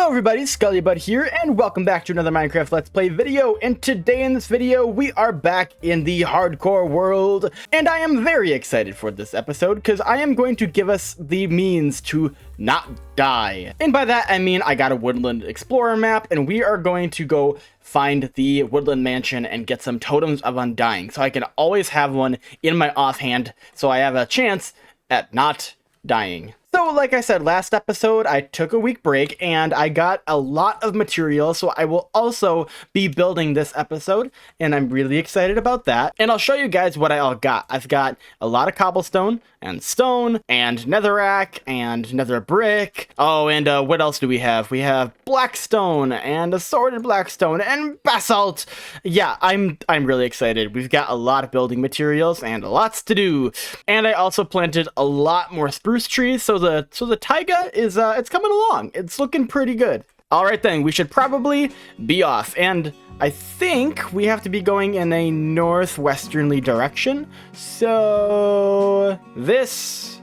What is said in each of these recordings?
Hello everybody, SkullyBud here, and welcome back to another Minecraft Let's Play video. And today in this video, we are back in the hardcore world, and I am very excited for this episode, because I am going to give us the means to not die. And by that, I mean I got a Woodland Explorer map, and we are going to go find the Woodland Mansion and get some totems of undying, so I can always have one in my offhand, so I have a chance at not dying. So like I said last episode, I took a week break and I got a lot of material, so I will also be building this episode, and I'm really excited about that. And I'll show you guys what I all got. I've got a lot of cobblestone and stone and netherrack and nether brick. Oh, and what else do we have? We have blackstone and assorted blackstone and basalt. Yeah, I'm really excited. We've got a lot of building materials and lots to do. And I also planted a lot more spruce trees, so the taiga is it's coming along. It's looking pretty good. All right then, we should probably be off, and I think we have to be going in a northwesterly direction. So this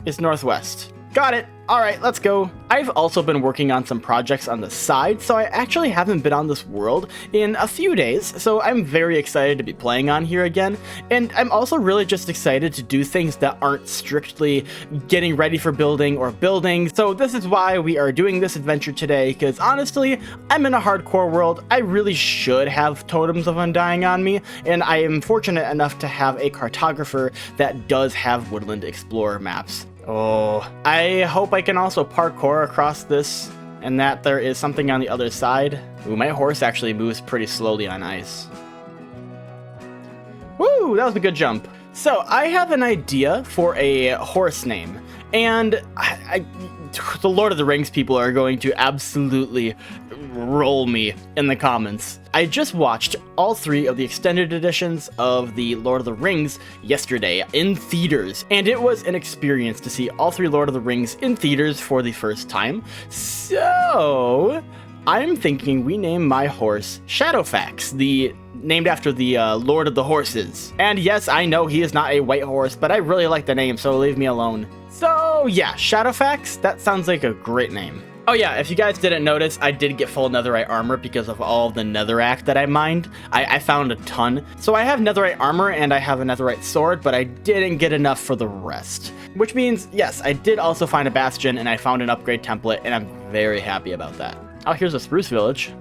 is northwest. Got it. All right, let's go. I've also been working on some projects on the side, so I actually haven't been on this world in a few days, so I'm very excited to be playing on here again. And I'm also really just excited to do things that aren't strictly getting ready for building or building. So this is why we are doing this adventure today, because honestly, I'm in a hardcore world. I really should have totems of undying on me, and I am fortunate enough to have a cartographer that does have Woodland Explorer maps. Oh, I hope I can also parkour across this and that there is something on the other side. Ooh, my horse actually moves pretty slowly on ice. Woo, that was a good jump. So I have an idea for a horse name, and the Lord of the Rings people are going to absolutely roll me in the comments. I just watched all 3 of the extended editions of the Lord of the Rings yesterday in theaters, and it was an experience to see all 3 Lord of the Rings in theaters for the first time. So I'm thinking we name my horse Shadowfax, named after the Lord of the Horses. And yes, I know he is not a white horse, but I really like the name, so leave me alone. So yeah, Shadowfax, that sounds like a great name. Oh yeah, if you guys didn't notice, I did get full netherite armor because of all the netherrack that I mined. I found a ton. So I have netherite armor and I have a netherite sword, but I didn't get enough for the rest. Which means, yes, I did also find a bastion and I found an upgrade template, and I'm very happy about that. Oh, here's a spruce village.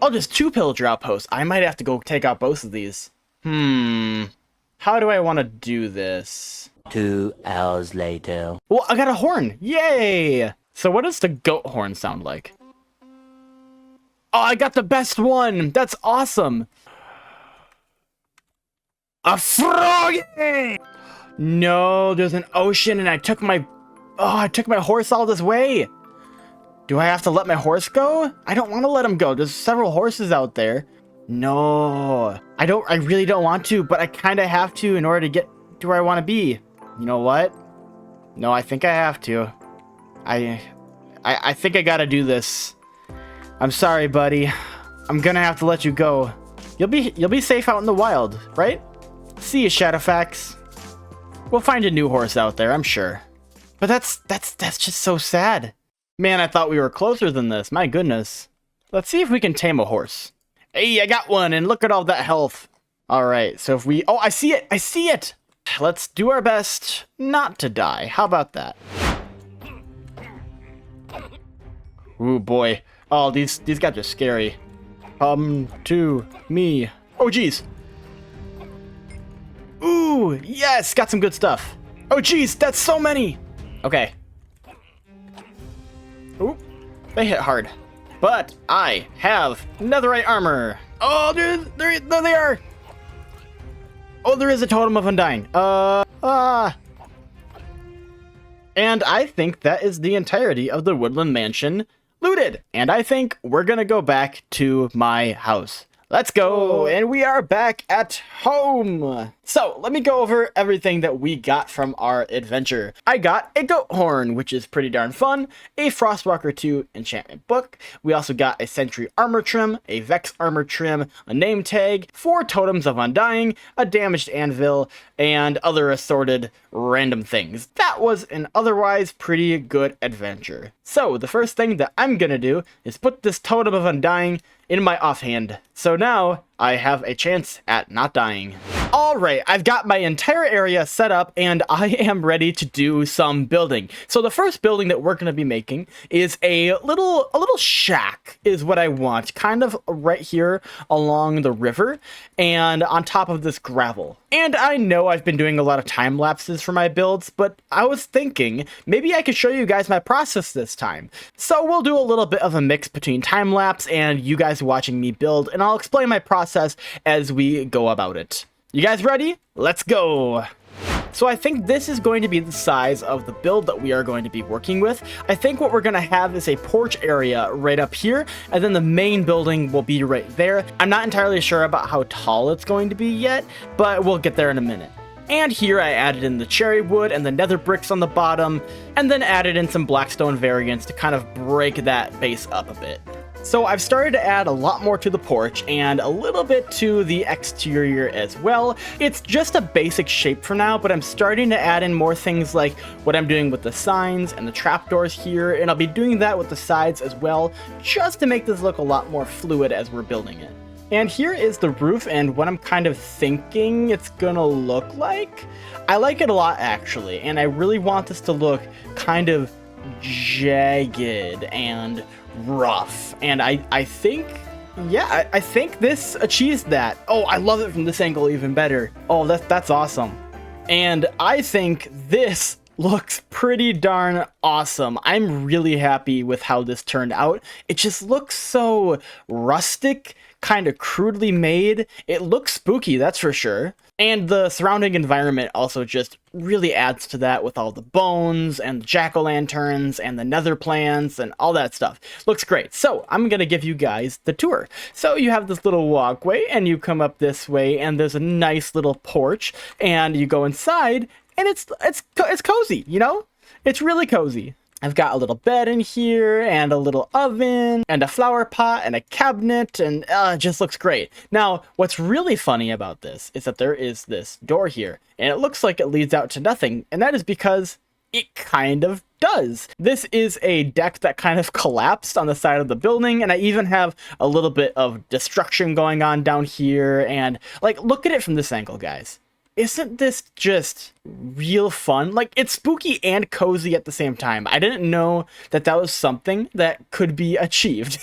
Oh, there's 2 pillager outposts. I might have to go take out both of these. How do I want to do this? 2 hours later. Well, I got a horn. Yay! So what does the goat horn sound like? Oh, I got the best one. That's awesome. A frog! No, there's an ocean and I took my horse all this way. Do I have to let my horse go? I don't want to let him go. There's several horses out there. No, I really don't want to, but I kind of have to in order to get to where I want to be. You know what? No, I think I have to. I think I gotta do this. I'm sorry, buddy. I'm gonna have to let you go. You'll be safe out in the wild, right? See you, Shadowfax. We'll find a new horse out there, I'm sure. But that's just so sad. Man, I thought we were closer than this. My goodness. Let's see if we can tame a horse. Hey, I got one, and look at all that health. All right, so if we... Oh, I see it! I see it! Let's do our best not to die. How about that? Ooh, boy. Oh, these guys are scary. Come to me. Oh, geez. Ooh, yes! Got some good stuff. Oh, geez, that's so many! Okay. Ooh, they hit hard. But I have netherite armor. Oh, there they are! Oh, there is a totem of undying. And I think that is the entirety of the Woodland Mansion looted. And I think we're gonna go back to my house. Let's go, and we are back at home. So let me go over everything that we got from our adventure. I got a goat horn, which is pretty darn fun, a Frostwalker 2 enchantment book. We also got a sentry armor trim, a vex armor trim, a name tag, 4 totems of undying, a damaged anvil, and other assorted random things. That was an otherwise pretty good adventure. So the first thing that I'm gonna do is put this totem of undying in my offhand. So now I have a chance at not dying. Alright, I've got my entire area set up and I am ready to do some building. So the first building that we're going to be making is a little shack is what I want. Kind of right here along the river and on top of this gravel. And I know I've been doing a lot of time lapses for my builds, but I was thinking maybe I could show you guys my process this time. So we'll do a little bit of a mix between time lapse and you guys watching me build, and I'll explain my process as we go about it. You guys ready? Let's go! So I think this is going to be the size of the build that we are going to be working with. I think what we're going to have is a porch area right up here, and then the main building will be right there. I'm not entirely sure about how tall it's going to be yet, but we'll get there in a minute. And here I added in the cherry wood and the nether bricks on the bottom, and then added in some blackstone variants to kind of break that base up a bit. So I've started to add a lot more to the porch and a little bit to the exterior as well. It's just a basic shape for now, but I'm starting to add in more things like what I'm doing with the signs and the trapdoors here, and I'll be doing that with the sides as well, just to make this look a lot more fluid as we're building it. And here is the roof and what I'm kind of thinking it's gonna look like. I like it a lot actually, and I really want this to look kind of jagged and rough, and I think, yeah, I think this achieves that. Oh, I love it from this angle even better. Oh, that's awesome. And I think this looks pretty darn awesome. I'm really happy with how this turned out. It just looks so rustic, kind of crudely made. It looks spooky, that's for sure. And the surrounding environment also just really adds to that with all the bones and the jack-o'-lanterns and the nether plants and all that stuff. Looks great. So I'm going to give you guys the tour. So you have this little walkway and you come up this way and there's a nice little porch and you go inside and it's cozy, you know? It's really cozy. I've got a little bed in here and a little oven and a flower pot and a cabinet, and it just looks great. Now, what's really funny about this is that there is this door here and it looks like it leads out to nothing, and that is because it kind of does. This is a deck that kind of collapsed on the side of the building, and I even have a little bit of destruction going on down here, and like, look at it from this angle, guys. Isn't this just real fun? Like, it's spooky and cozy at the same time. I didn't know that that was something that could be achieved.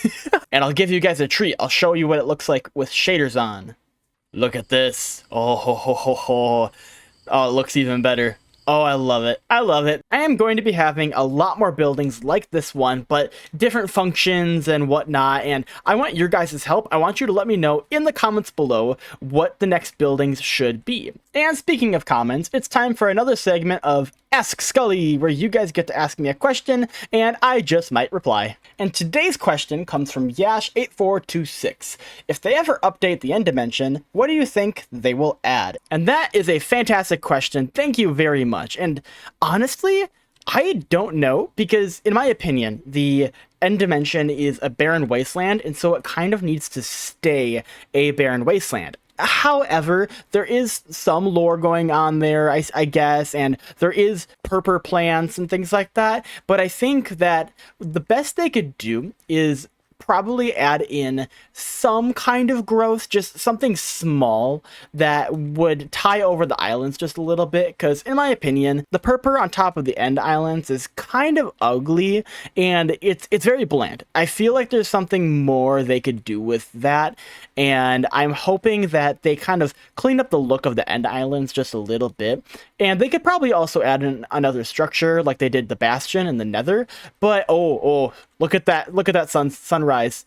And I'll give you guys a treat. I'll show you what it looks like with shaders on. Look at this. Oh, ho, ho, ho, ho. Oh, it looks even better. Oh, I love it. I love it. I am going to be having a lot more buildings like this one, but different functions and whatnot, and I want your guys' help. I want you to let me know in the comments below what the next buildings should be. And speaking of comments, it's time for another segment of Ask Skully, where you guys get to ask me a question, and I just might reply. And today's question comes from Yash8426. If they ever update the end dimension, what do you think they will add? And that is a fantastic question. Thank you very much. And honestly, I don't know, because in my opinion, the end dimension is a barren wasteland, and so it kind of needs to stay a barren wasteland. However, there is some lore going on there, I guess, and there is purple plants and things like that, but I think that the best they could do is probably add in some kind of growth, just something small that would tie over the islands just a little bit, because in my opinion, the purple on top of the end islands is kind of ugly, and it's very bland. I feel like there's something more they could do with that, and I'm hoping that they kind of clean up the look of the end islands just a little bit, and they could probably also add in another structure like they did the bastion and the nether, but oh, look at that sunrise.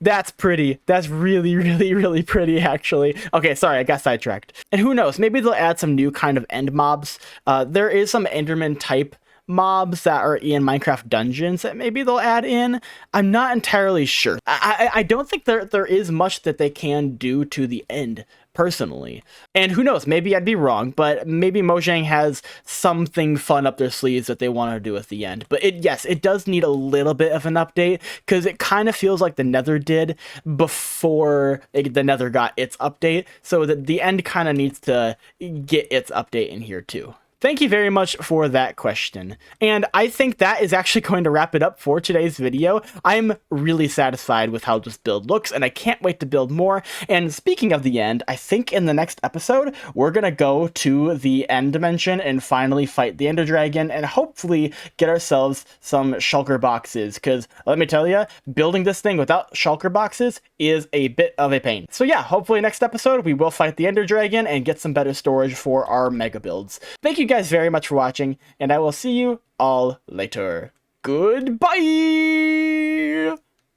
That's pretty. That's really pretty, actually. Okay, sorry, I got sidetracked. And who knows, maybe they'll add some new kind of end mobs. There is some Enderman type mobs that are in Minecraft dungeons that maybe they'll add in. I'm not entirely sure. I don't think there is much that they can do to the end personally. And who knows, maybe I'd be wrong, but maybe Mojang has something fun up their sleeves that they want to do at the end. But yes, it does need a little bit of an update, because it kind of feels like the Nether did before the Nether got its update, so that the end kind of needs to get its update in here too. Thank you very much for that question. And I think that is actually going to wrap it up for today's video. I'm really satisfied with how this build looks, and I can't wait to build more. And speaking of the end, I think in the next episode, we're going to go to the end dimension and finally fight the Ender Dragon and hopefully get ourselves some shulker boxes. Because let me tell you, building this thing without shulker boxes is a bit of a pain. So yeah, hopefully next episode, we will fight the Ender Dragon and get some better storage for our mega builds. Thank you guys very much for watching, and I will see you all later. Goodbye!